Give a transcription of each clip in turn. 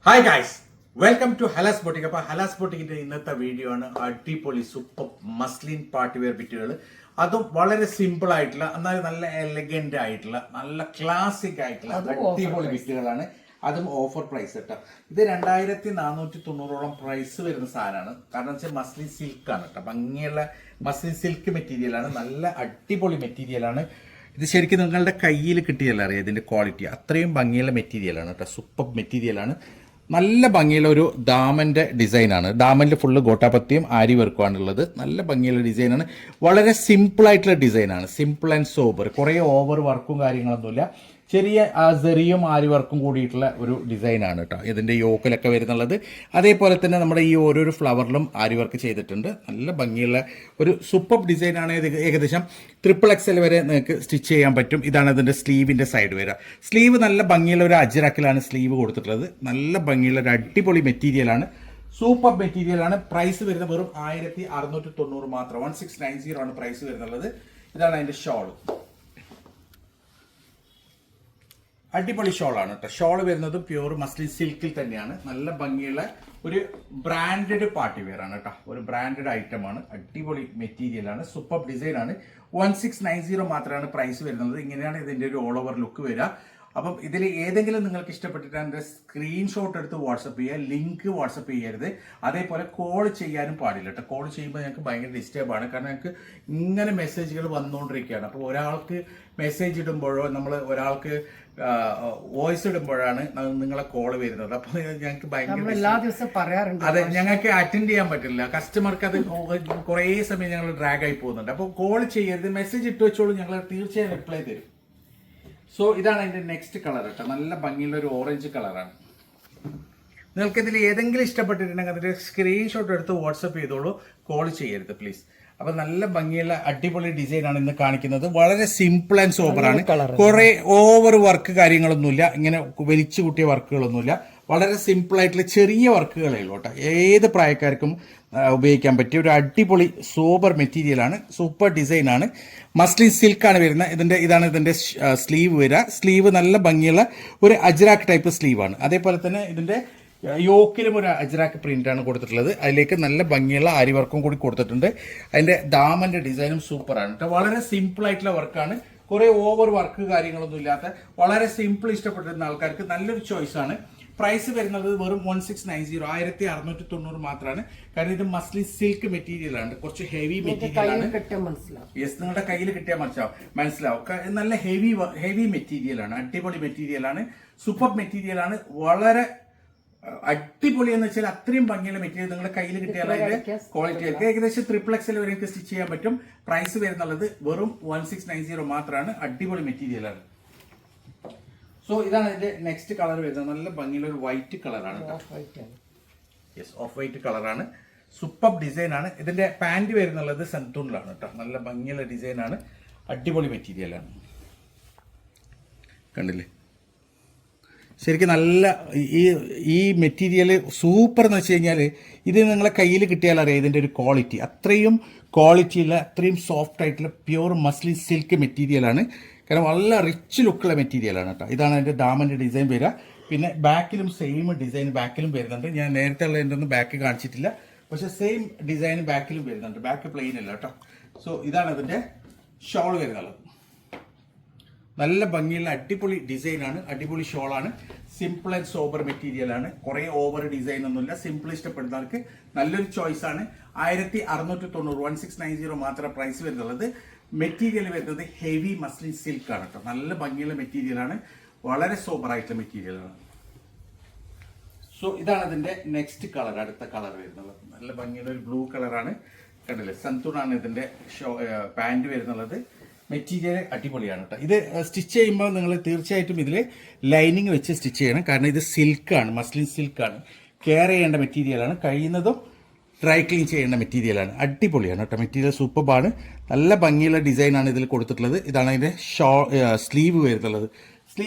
Hi guys, welcome to Halas boutique. അപ്പോൾ ഹലാസ് ബോട്ടിക്കിന്റെ ഇന്നത്തെ video ആണ് അടിപൊളി സൂപ്പർ മസ്ലിൻ പാർട്ടി വെയർ ബിറ്റുകൾ. അതും വളരെ സിമ്പിൾ ആയിട്ടുള്ള എന്നാൽ നല്ല എലഗന്റ് ആയിട്ടുള്ള നല്ല ക്ലാസിക് ആയിട്ടുള്ള അടിപൊളി ബിറ്റുകളാണ്. അതും ഓഫർ പ്രൈസ് കേട്ടോ. ഇത് 2490 പ്രൈസ് വരുന്ന സാധനമാണ്. കാരണം വെച്ചാൽ മസ്ലിൻ സിൽക്ക് ആണ് കേട്ടോ. ഭംഗിയുള്ള മസ്ലിൻ സിൽക്ക് മെറ്റീരിയലാണ്. നല്ല അടിപൊളി മെറ്റീരിയലാണ്. ഇത് ശരിക്കും നിങ്ങളുടെ കയ്യിൽ കിട്ടിയല്ല അറിയാം ഇതിന്റെ ക്വാളിറ്റി. അത്രയും ഭംഗിയുള്ള മെറ്റീരിയലാണ് കേട്ടോ. സൂപ്പർ മെറ്റീരിയലാണ്. നല്ല ഭംഗിയുള്ള ഒരു ദാമന്റെ ഡിസൈനാണ്. ദാമനിൽ ഫുള്ള് ഗോട്ടാപത്തിയും ആരി വർക്കുമാണുള്ളത്. നല്ല ഭംഗിയുള്ള ഡിസൈനാണ്. വളരെ സിമ്പിൾ ആയിട്ടുള്ള ഡിസൈനാണ്. Simple and sober. കുറേ ഓവർ വർക്കും കാര്യങ്ങളൊന്നുമില്ല. ചെറിയ സെറിയും ആരി വർക്കും കൂടിയിട്ടുള്ള ഒരു ഡിസൈനാണ് കേട്ടോ. ഇതിൻ്റെ യോക്കിലൊക്കെ വരുന്നുള്ളത്. അതേപോലെ തന്നെ നമ്മുടെ ഈ ഓരോരോ ഫ്ലവറിലും ആരി വർക്ക് ചെയ്തിട്ടുണ്ട്. നല്ല ഭംഗിയുള്ള ഒരു സൂപ്പർ ഡിസൈനാണ്. ഇത് ഏകദേശം XXL വരെ നിങ്ങൾക്ക് സ്റ്റിച്ച് ചെയ്യാൻ പറ്റും. ഇതാണ് ഇതിൻ്റെ സ്ലീവിൻ്റെ സൈഡ് വരിക. സ്ലീവ് നല്ല ഭംഗിയുള്ള ഒരു അജ്രക്കിലാണ് സ്ലീവ് കൊടുത്തിട്ടുള്ളത്. നല്ല ഭംഗിയുള്ള ഒരു അടിപൊളി മെറ്റീരിയലാണ്. സൂപ്പർ മെറ്റീരിയലാണ്. പ്രൈസ് വരുന്നത് വെറും 1690 മാത്രം. 1690 ആണ് പ്രൈസ് വരുന്നുള്ളത്. ഇതാണ് അതിൻ്റെ ഷോൾ. അടിപൊളി ഷോളാണ് കേട്ടോ. ഷോൾ വരുന്നത് പ്യൂർ മസ്ലിൻ സിൽക്കിൽ തന്നെയാണ്. നല്ല ഭംഗിയുള്ള ഒരു ബ്രാൻഡഡ് പാർട്ടി വെയർ ആണ് കേട്ടോ. ഒരു ബ്രാൻഡഡ് ഐറ്റം ആണ്. അടിപൊളി മെറ്റീരിയലാണ്. സൂപ്പർ ഡിസൈൻ ആണ്. 1690 മാത്രമാണ് പ്രൈസ് വരുന്നത്. ഇങ്ങനെയാണ് ഇതിന്റെ ഒരു ഓൾ ഓവർ ലുക്ക് വരിക. അപ്പം ഇതിൽ ഏതെങ്കിലും നിങ്ങൾക്ക് ഇഷ്ടപ്പെട്ടിട്ട് എൻ്റെ സ്ക്രീൻഷോട്ട് എടുത്ത് വാട്സപ്പ് ചെയ്യുക. ലിങ്ക് വാട്സപ്പ് ചെയ്യരുത്. അതേപോലെ കോൾ ചെയ്യാനും പാടില്ല കേട്ടോ. കോൾ ചെയ്യുമ്പോൾ ഞങ്ങൾക്ക് ഭയങ്കര ഡിസ്റ്റർബാണ്. കാരണം ഞങ്ങൾക്ക് ഇങ്ങനെ മെസ്സേജുകൾ വന്നുകൊണ്ടിരിക്കുകയാണ്. അപ്പോൾ ഒരാൾക്ക് മെസ്സേജ് ഇടുമ്പോഴോ നമ്മൾ ഒരാൾക്ക് വോയിസ് ഇടുമ്പോഴാണ് നിങ്ങളെ കോൾ വരുന്നത്. അപ്പോൾ ഞങ്ങൾക്ക് ഭയങ്കര എല്ലാ ദിവസവും പറയാറുണ്ട്. അതെ, ഞങ്ങൾക്ക് അറ്റൻഡ് ചെയ്യാൻ പറ്റില്ല. കസ്റ്റമർക്ക് അത് കുറേ സമയം ഞങ്ങൾ ഡ്രാഗ് ആയി പോകുന്നുണ്ട്. അപ്പോൾ കോൾ ചെയ്യരുത്. മെസ്സേജ് ഇട്ട് വെച്ചോളൂ. ഞങ്ങൾ തീർച്ചയായും റിപ്ലൈ തരും. സോ ഇതാണ് അതിന്റെ നെക്സ്റ്റ് കളർ കേട്ടോ. നല്ല ഭംഗിയുള്ള ഒരു ഓറഞ്ച് കളറാണ്. നിങ്ങൾക്ക് ഇതിൽ ഏതെങ്കിലും ഇഷ്ടപ്പെട്ടിട്ടുണ്ടെങ്കിൽ അതിന്റെ സ്ക്രീൻഷോട്ട് എടുത്ത് വാട്സപ്പ് ചെയ്തോളൂ. കോൾ ചെയ്യരുത് പ്ലീസ്. അപ്പൊ നല്ല ഭംഗിയുള്ള അടിപൊളി ഡിസൈൻ ആണ് ഇന്ന് കാണിക്കുന്നത്. വളരെ സിമ്പിൾ ആൻഡ് സോബറാണ്. കുറെ ഓവർ വർക്ക് കാര്യങ്ങളൊന്നുമില്ല. ഇങ്ങനെ വലിച്ചു കൂട്ടിയ വർക്കുകളൊന്നുമില്ല. വളരെ സിമ്പിൾ ആയിട്ടുള്ള ചെറിയ വർക്കുകളേ ഉള്ളൂ കേട്ടോ. ഏത് പ്രായക്കാർക്കും ഉപയോഗിക്കാൻ പറ്റിയ ഒരു അടിപൊളി സോബർ മെറ്റീരിയലാണ്. സൂപ്പർ ഡിസൈനാണ്. മസ്ലിൻ സിൽക്കാണ് വരുന്നത്. ഇതാണ് ഇതിന്റെ സ്ലീവ് വരിക. സ്ലീവ് നല്ല ഭംഗിയുള്ള ഒരു അജ്രാക്ക് ടൈപ്പ് സ്ലീവാണ്. അതേപോലെ തന്നെ ഇതിന്റെ യോക്കിലും ഒരു അജ്രാക്ക് പ്രിന്റ് ആണ് കൊടുത്തിട്ടുള്ളത്. അതിലേക്ക് നല്ല ഭംഗിയുള്ള ആരി വർക്കും കൂടി കൊടുത്തിട്ടുണ്ട്. അതിന്റെ ദാമന്റെ ഡിസൈനും സൂപ്പറാണ് കേട്ടോ. വളരെ സിമ്പിൾ ആയിട്ടുള്ള വർക്കാണ്. കുറെ ഓവർ വർക്ക് കാര്യങ്ങളൊന്നും ഇല്ലാത്ത വളരെ സിമ്പിൾ ഇഷ്ടപ്പെട്ടിരുന്ന ആൾക്കാർക്ക് നല്ലൊരു ചോയ്സ് ആണ്. പ്രൈസ് വരുന്നത് വെറും 1690 1690 മാത്രമാണ്. കാരണം ഇത് മസ്ലിൻ സിൽക്ക് മെറ്റീരിയൽ ആണ്. കുറച്ച് ഹെവി മെറ്റീരിയൽ ആണ്. യെസ്, നിങ്ങളുടെ കയ്യിൽ കിട്ടിയാൽ മനസ്സിലാവും. നല്ല ഹെവി മെറ്റീരിയൽ ആണ്. അടിപൊളി മെറ്റീരിയൽ ആണ്. സൂപ്പർ മെറ്റീരിയൽ ആണ്. വളരെ അടിപൊളി എന്ന് വെച്ചാൽ അത്രയും ഭംഗിയുള്ള മെറ്റീരിയൽ നിങ്ങളുടെ കയ്യിൽ കിട്ടിയാൽ അതിന്റെ ക്വാളിറ്റി ആയിരിക്കും. ഏകദേശം XXL വരെ സ്റ്റിച്ച് ചെയ്യാൻ പറ്റും. പ്രൈസ് വരുന്നുള്ളത് വെറും 1690 മാത്രമാണ്. അടിപൊളി മെറ്റീരിയൽ ആണ്. സോ ഇതാണ് ഇതിന്റെ നെക്സ്റ്റ് കളർ വരുന്നത്. നല്ല ഭംഗിയുള്ള ഒരു വൈറ്റ് കളറാണ്. യെസ്, ഓഫ് വൈറ്റ് കളറാണ്. സൂപ്പർ ഡിസൈൻ ആണ്. ഇതിന്റെ പാന്റ് വരുന്നുള്ളത് സന്തൂണിലാണ് കേട്ടോ. നല്ല ഭംഗിയുള്ള ഡിസൈൻ ആണ്. അടിപൊളി മെറ്റീരിയലാണ്. കണ്ടില്ലേ? ശരിക്കും നല്ല ഈ മെറ്റീരിയൽ സൂപ്പർ എന്ന് വെച്ച് കഴിഞ്ഞാൽ ഇത് നിങ്ങളെ കയ്യിൽ കിട്ടിയാൽ അറിയാം ഇതിൻ്റെ ഒരു ക്വാളിറ്റി. അത്രയും ക്വാളിറ്റിയുള്ള അത്രയും സോഫ്റ്റ് ആയിട്ടുള്ള പ്യുവർ മസ്ലിൻ സിൽക്ക് മെറ്റീരിയലാണ്. കാരണം വളരെ റിച്ച് ലുക്കുള്ള മെറ്റീരിയലാണ് കേട്ടോ. ഇതാണ് അതിൻ്റെ ദാമൻ്റെ ഡിസൈൻ വരിക. പിന്നെ ബാക്കിലും സെയിം ഡിസൈൻ ബാക്കിലും വരുന്നുണ്ട്. ഞാൻ നേരത്തെ ഉള്ളതിൻ്റെ ഒന്നും ബാക്ക് കാണിച്ചിട്ടില്ല. പക്ഷെ സെയിം ഡിസൈൻ ബാക്കിലും വരുന്നുണ്ട്. ബാക്ക് പ്ലെയിൻ അല്ല കേട്ടോ. സോ ഇതാണ് അതിൻ്റെ ഷോൾ വരുന്നത്. നല്ല ഭംഗിയുള്ള അടിപൊളി ഡിസൈനാണ്. അടിപൊളി ഷോളാണ്. സിമ്പിൾ ആൻഡ് സോബർ മെറ്റീരിയലാണ്. കുറേ ഓവർ ഡിസൈൻ ഒന്നുമില്ല. സിമ്പിൾ ഇഷ്ടപ്പെടുന്നവർക്ക് നല്ലൊരു ചോയ്സ് ആണ്. 1690 1690 മാത്രം പ്രൈസ് വരുന്നുള്ളത്. മെറ്റീരിയൽ വരുന്നത് ഹെവി മസ്ലിൻ സിൽക്ക് ആണ് കേട്ടോ. നല്ല ഭംഗിയുള്ള മെറ്റീരിയലാണ്. വളരെ സോബർ ആയിട്ടുള്ള മെറ്റീരിയലാണ്. സോ ഇതാണ് ഇതിന്റെ നെക്സ്റ്റ് കളർ. അടുത്ത കളർ വരുന്നത് നല്ല ഭംഗിയുള്ള ഒരു ബ്ലൂ കളറാണ്. കണ്ടില്ലേ? സന്തൂണാണ് ഇതിന്റെ പാന്റ് വരുന്നുള്ളത്. മെറ്റീരിയൽ അടിപൊളിയാണ് കേട്ടോ. ഇത് സ്റ്റിച്ച് ചെയ്യുമ്പോൾ നിങ്ങൾ തീർച്ചയായിട്ടും ഇതിൽ ലൈനിങ് വെച്ച് സ്റ്റിച്ച് ചെയ്യണം. കാരണം ഇത് സിൽക്കാണ്, മസ്ലിൻ സിൽക്കാണ്. കെയർ ചെയ്യേണ്ട മെറ്റീരിയലാണ്. കഴിയുന്നതും ഡ്രൈ ക്ലീൻ ചെയ്യേണ്ട മെറ്റീരിയലാണ്. അടിപൊളിയാണ് കേട്ടോ. മെറ്റീരിയൽ സൂപ്പറാണ്. നല്ല ഭംഗിയുള്ള ഡിസൈനാണ് ഇതിൽ കൊടുത്തിട്ടുള്ളത്. ഇതാണ് അതിൻ്റെ സ്ലീവ് വരുന്നുള്ളത്.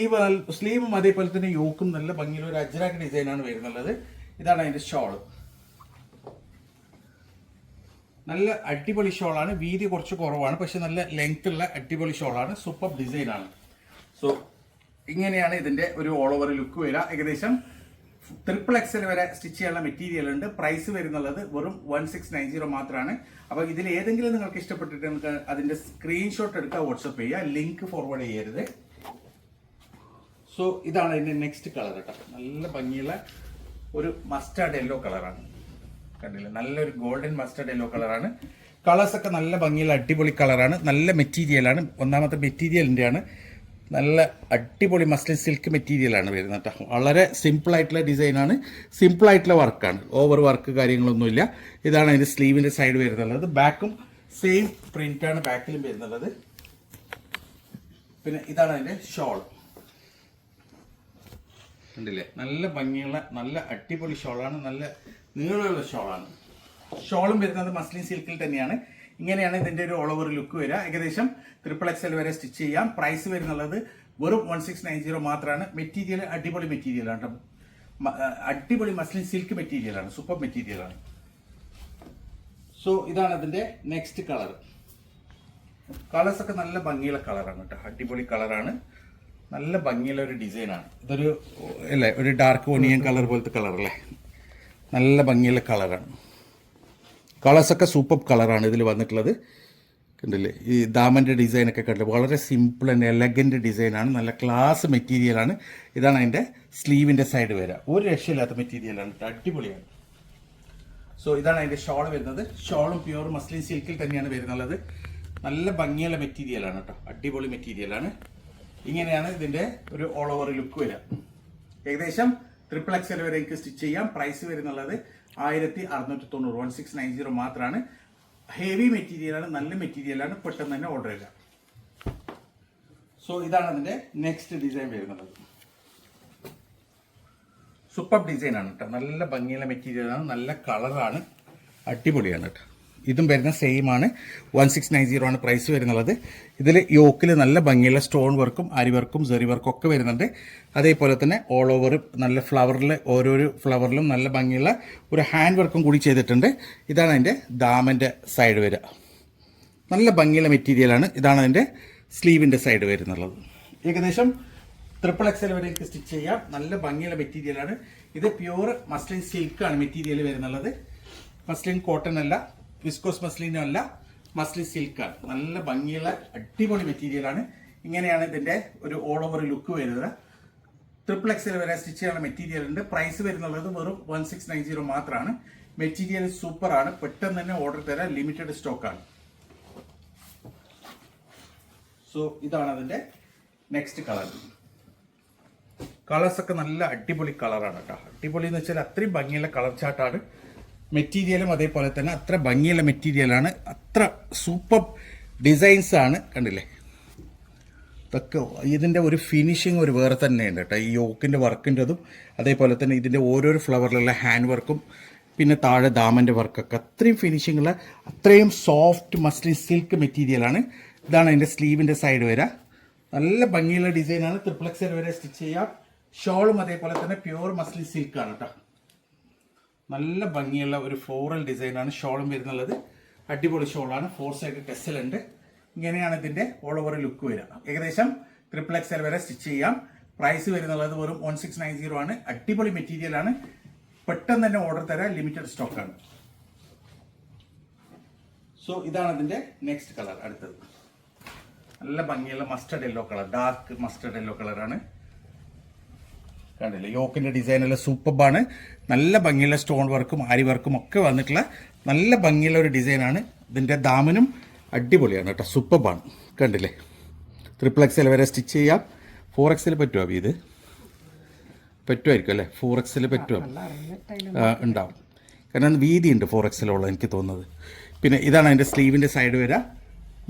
സ്ലീവും അതേപോലെ തന്നെ യോക്കും നല്ല ഭംഗിയുള്ള ഒരു അജ്രാക്ക് ഡിസൈനാണ് വരുന്നുള്ളത്. ഇതാണ് അതിൻ്റെ ഷോൾ. നല്ല അടിപൊളി ഷോളാണ്. വീതി കുറച്ച് കുറവാണ്. പക്ഷെ നല്ല ലെങ്ത് ഉള്ള അടിപൊളി ഷോളാണ്. സൂപ്പർ ഡിസൈനാണ്. സോ ഇങ്ങനെയാണ് ഇതിൻ്റെ ഒരു ഓൾ ഓവർ ലുക്ക് വരിക. ഏകദേശം XXL വരെ സ്റ്റിച്ച് ചെയ്യാനുള്ള മെറ്റീരിയൽ ഉണ്ട്. പ്രൈസ് വരുന്നുള്ളത് വെറും 1690 മാത്രമാണ്. അപ്പോൾ ഇതിൽ ഏതെങ്കിലും നിങ്ങൾക്ക് ഇഷ്ടപ്പെട്ടിട്ട് നിങ്ങൾക്ക് അതിന്റെ സ്ക്രീൻഷോട്ട് എടുക്കുക, വാട്സപ്പ് ചെയ്യുക, ലിങ്ക് ഫോർവേഡ് ചെയ്യരുത്. സോ ഇതാണ് അതിന്റെ നെക്സ്റ്റ് കളർ കേട്ടോ. നല്ല ഭംഗിയുള്ള ഒരു മസ്റ്റാർഡ് യെല്ലോ കളറാണ്, കണ്ടില്ല, നല്ലൊരു ഗോൾഡൻ മസ്റ്റാർഡ് യെല്ലോ കളറാണ്. കളേഴ്സ് ഒക്കെ നല്ല ഭംഗിയുള്ള അടിപൊളി കളറാണ്. നല്ല മെറ്റീരിയലാണ്. ഒന്നാമത്തെ മെറ്റീരിയലിൻ്റെ ആണ്. നല്ല അടിപൊളി മസ്ലിൻ സിൽക്ക് മെറ്റീരിയലാണ് വരുന്നത് കേട്ടോ. വളരെ സിമ്പിൾ ആയിട്ടുള്ള ഡിസൈനാണ്, സിമ്പിൾ ആയിട്ടുള്ള വർക്കാണ്, ഓവർ വർക്ക് കാര്യങ്ങളൊന്നുമില്ല. ഇതാണ് അതിൻ്റെ സ്ലീവിൻ്റെ സൈഡ് വരുന്നുള്ളത്. ബാക്കും സെയിം പ്രിന്റാണ് ബാക്കിലും വരുന്നുള്ളത്. പിന്നെ ഇതാണ് അതിൻ്റെ ഷോൾ, കണ്ടില്ലേ, നല്ല ഭംഗിയുള്ള നല്ല അടിപൊളി ഷോളാണ്, നല്ല നീളമുള്ള ഷോളാണ്. ഷോളും വരുന്നത് മസ്ലിൻ സിൽക്കിൽ തന്നെയാണ്. ഇങ്ങനെയാണ് ഇതിന്റെ ഒരു ഓൾ ഓവർ ലുക്ക് വരിക. ഏകദേശം XXL വരെ സ്റ്റിച്ച് ചെയ്യാം. പ്രൈസ് വരുന്നുള്ളത് വെറും 1690 മാത്രമാണ്. മെറ്റീരിയൽ അടിപൊളി മെറ്റീരിയലാണ്, അടിപൊളി മസ്ലിൻ സിൽക്ക് മെറ്റീരിയലാണ്, സൂപ്പർ മെറ്റീരിയലാണ്. സോ ഇതാണ് അതിന്റെ നെക്സ്റ്റ് കളർ. കളേഴ്സ് ഒക്കെ നല്ല ഭംഗിയുള്ള കളറാണ് കേട്ടോ, അടിപൊളി കളറാണ്, നല്ല ഭംഗിയുള്ള ഒരു ഡിസൈനാണ്. ഇതൊരു അല്ലേ ഒരു ഡാർക്ക് ഓണിയൻ കളർ പോലത്തെ കളർ അല്ലേ, നല്ല ഭംഗിയുള്ള കളറാണ്. കളേഴ്സൊക്കെ സൂപ്പർ കളറാണ് ഇതിൽ വന്നിട്ടുള്ളത്, കണ്ടില്ലേ. ഈ ദാമൻ്റെ ഡിസൈനൊക്കെ കണ്ടില്ലേ, വളരെ സിമ്പിൾ ആൻഡ് എലഗൻറ്റ് ഡിസൈനാണ്, നല്ല ക്ലാസ് മെറ്റീരിയലാണ്. ഇതാണ് അതിൻ്റെ സ്ലീവിൻ്റെ സൈഡ് വരിക. ഒരു രക്ഷയില്ലാത്ത മെറ്റീരിയലാണ്, അടിപൊളിയാണ്. സോ ഇതാണ് അതിൻ്റെ ഷോൾ വരുന്നത്. ഷോളും പ്യൂർ മസ്ലിൻ സിൽക്കിൽ തന്നെയാണ് വരുന്നുള്ളത്. നല്ല ഭംഗിയുള്ള മെറ്റീരിയലാണ് കേട്ടോ, അടിപൊളി മെറ്റീരിയലാണ്. ഇങ്ങനെയാണ് ഇതിൻ്റെ ഒരു ഓൾ ഓവർ ലുക്ക് വരിക. ഏകദേശം XXL വരേക്ക് സ്റ്റിച്ച് ചെയ്യാം. പ്രൈസ് വരുന്നുള്ളത് 1690, 1690 മാത്രമാണ്. ഹെവി മെറ്റീരിയലാണ്, നല്ല മെറ്റീരിയലാണ്, പെട്ടെന്ന് തന്നെ ഓർഡർ ചെയ്യാം. സോ ഇതാണ് അതിന്റെ നെക്സ്റ്റ് ഡിസൈൻ വരുന്നത്. സൂപ്പർ ഡിസൈനാണ് കേട്ടോ, നല്ല ഭംഗിയുള്ള മെറ്റീരിയലാണ്, നല്ല കളറാണ്, അടിപൊളിയാണ് കേട്ടോ. ഇതും വരുന്ന സെയിം ആണ്, 1690 ആണ് പ്രൈസ് വരുന്നുള്ളത്. ഇതിൽ യോക്കിൽ നല്ല ഭംഗിയുള്ള സ്റ്റോൺ വർക്കും അരി വർക്കും സെറി വർക്കും ഒക്കെ വരുന്നുണ്ട്. അതേപോലെ തന്നെ ഓൾ ഓവർ നല്ല ഫ്ലവറിൽ ഓരോരോ ഫ്ലവറിലും നല്ല ഭംഗിയുള്ള ഒരു ഹാൻഡ് വർക്കും കൂടി ചെയ്തിട്ടുണ്ട്. ഇതാണ് അതിൻ്റെ ദാമൻ്റെ സൈഡ് വരിക. നല്ല ഭംഗിയുള്ള മെറ്റീരിയലാണ്. ഇതാണ് അതിൻ്റെ സ്ലീവിൻ്റെ സൈഡ് വരുന്നുള്ളത്. ഏകദേശം XXL വരെയൊക്കെ സ്റ്റിച്ച് ചെയ്യാം. നല്ല ഭംഗിയുള്ള മെറ്റീരിയലാണ്. ഇത് പ്യൂർ മസ്ലിൻ സിൽക്കാണ് മെറ്റീരിയൽ വരുന്നുള്ളത്. മസ്ലിൻ കോട്ടൺ അല്ല, വിസ്കോസ് മസ്ലിനും അല്ല, മസ്ലിൻ സിൽക്കാണ്. നല്ല ഭംഗിയുള്ള അടിപൊളി മെറ്റീരിയലാണ്. ഇങ്ങനെയാണ് ഇതിന്റെ ഒരു ഓൾ ഓവർ ലുക്ക് വരുന്നത്. XXL വരെ സ്റ്റിച്ച് ചെയ്യാനുള്ള മെറ്റീരിയൽ ഉണ്ട്. പ്രൈസ് വരുന്നുള്ളത് വെറും 1690 മാത്രമാണ്. മെറ്റീരിയൽ സൂപ്പർ ആണ്, പെട്ടെന്ന് തന്നെ ഓർഡർ തരാം, ലിമിറ്റഡ് സ്റ്റോക്കാണ്. സോ ഇതാണ് അതിന്റെ നെക്സ്റ്റ് കളർ. കളേഴ്സ് ഒക്കെ നല്ല അടിപൊളി കളറാണ് കേട്ടോ. അടിപൊളി എന്ന് വെച്ചാൽ അത്രയും ഭംഗിയുള്ള കളർ ചാർട്ടാണ്. മെറ്റീരിയലും അതേപോലെ തന്നെ അത്ര ഭംഗിയുള്ള മെറ്റീരിയലാണ്, അത്ര സൂപ്പർ ഡിസൈൻസ് ആണ്, കണ്ടില്ലേ. ഇതൊക്കെ ഇതിൻ്റെ ഒരു ഫിനിഷിങ് ഒരു വേറെ തന്നെയുണ്ട് കേട്ടോ. ഈ യോക്കിൻ്റെ വർക്കിൻ്റെതും അതേപോലെ തന്നെ ഇതിൻ്റെ ഓരോരോ ഫ്ലവറിലുള്ള ഹാൻഡ് വർക്കും പിന്നെ താഴെ ദാമൻ്റെ വർക്കൊക്കെ അത്രയും ഫിനിഷിങ്ങുള്ള അത്രയും സോഫ്റ്റ് മസ്ലിൻ സിൽക്ക് മെറ്റീരിയലാണ്. ഇതാണ് അതിൻ്റെ സ്ലീവിൻ്റെ സൈഡ് വരിക. നല്ല ഭംഗിയുള്ള ഡിസൈനാണ്. XXL വരെ സ്റ്റിച്ച് ചെയ്യാം. ഷോളും അതേപോലെ തന്നെ പ്യൂർ മസ്ലിൻ സിൽക്കാണ് കേട്ടോ. നല്ല ഭംഗിയുള്ള ഒരു ഫ്ലോറൽ ഡിസൈനാണ് ഷോളും വരുന്നുള്ളത്. അടിപൊളി ഷോളാണ്, 4 സൈഡ് ടെസൽ ഉണ്ട്. ഇങ്ങനെയാണ് ഇതിന്റെ ഓൾ ഓവർ ലുക്ക് വരിക. ഏകദേശം XXL വരെ സ്റ്റിച്ച് ചെയ്യാം. പ്രൈസ് വരുന്നുള്ളത് വെറും 1690 ആണ്. അടിപൊളി മെറ്റീരിയൽ ആണ്, പെട്ടെന്ന് തന്നെ ഓർഡർ തരാൻ, ലിമിറ്റഡ് സ്റ്റോക്കാണ്. സോ ഇതാണ് അതിന്റെ നെക്സ്റ്റ് കളർ. അടുത്തത് നല്ല ഭംഗിയുള്ള mustard yellow colour, dark mustard yellow കളറാണ്. കണ്ടില്ലേ, യോക്കിന്റെ ഡിസൈൻ എല്ലാം സൂപ്പറാണ്. നല്ല ഭംഗിയുള്ള സ്റ്റോൺ വർക്കും ആരി വർക്കും ഒക്കെ വന്നിട്ടുള്ള നല്ല ഭംഗിയുള്ള ഒരു ഡിസൈനാണ്. ഇതിന്റെ ദാമനും അടിപൊളിയാണ് കേട്ടോ, സൂപ്പറാണ്. കണ്ടില്ലേ, XXL വരെ സ്റ്റിച്ച് ചെയ്യാം. 4XL പറ്റുമോ ഇത്? പറ്റുമായിരിക്കും അല്ലേ, 4XL പറ്റുമോ? ഉണ്ടാവും, കാരണം വീതി ഉണ്ട് 4XL ഉള്ളത് എനിക്ക് തോന്നുന്നത്. പിന്നെ ഇതാണ് അതിൻ്റെ സ്ലീവിൻ്റെ സൈഡ് വരിക.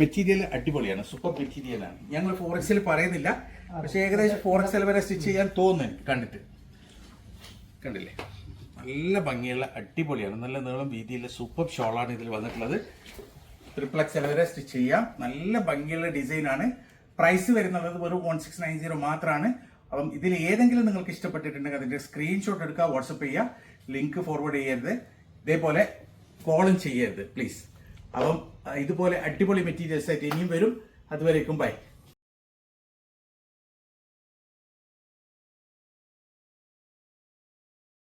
മെറ്റീരിയൽ അടിപൊളിയാണ്, സൂപ്പർ മെറ്റീരിയലാണ്. ഞങ്ങൾ 4XL പറയുന്നില്ല, പക്ഷേ ഏകദേശം 4XL വരെ സ്റ്റിച്ച് ചെയ്യാൻ തോന്നുന്നു കണ്ടിട്ട്. കണ്ടില്ലേ, നല്ല ഭംഗിയുള്ള അടിപൊളിയാണ്, നല്ല നീളം വീതിയുള്ള സൂപ്പർ ഷോളാണ് ഇതിൽ വന്നിട്ടുള്ളത്. XXL വരെ സ്റ്റിച്ച് ചെയ്യാം. നല്ല ഭംഗിയുള്ള ഡിസൈനാണ്. പ്രൈസ് വരുന്നത് വെറും 1690 മാത്രമാണ്. അപ്പം ഇതിൽ ഏതെങ്കിലും നിങ്ങൾക്ക് ഇഷ്ടപ്പെട്ടിട്ടുണ്ടെങ്കിൽ അതിന്റെ സ്ക്രീൻഷോട്ട് എടുക്കുക, വാട്സപ്പ് ചെയ്യുക, ലിങ്ക് ഫോർവേഡ് ചെയ്യരുത്, ഇതേപോലെ കോളും ചെയ്യരുത് പ്ലീസ്. അപ്പം ഇതുപോലെ അടിപൊളി മെറ്റീരിയൽസ് ആയിട്ട് ഇനിയും വരും. അതുവരേക്കും ബൈ.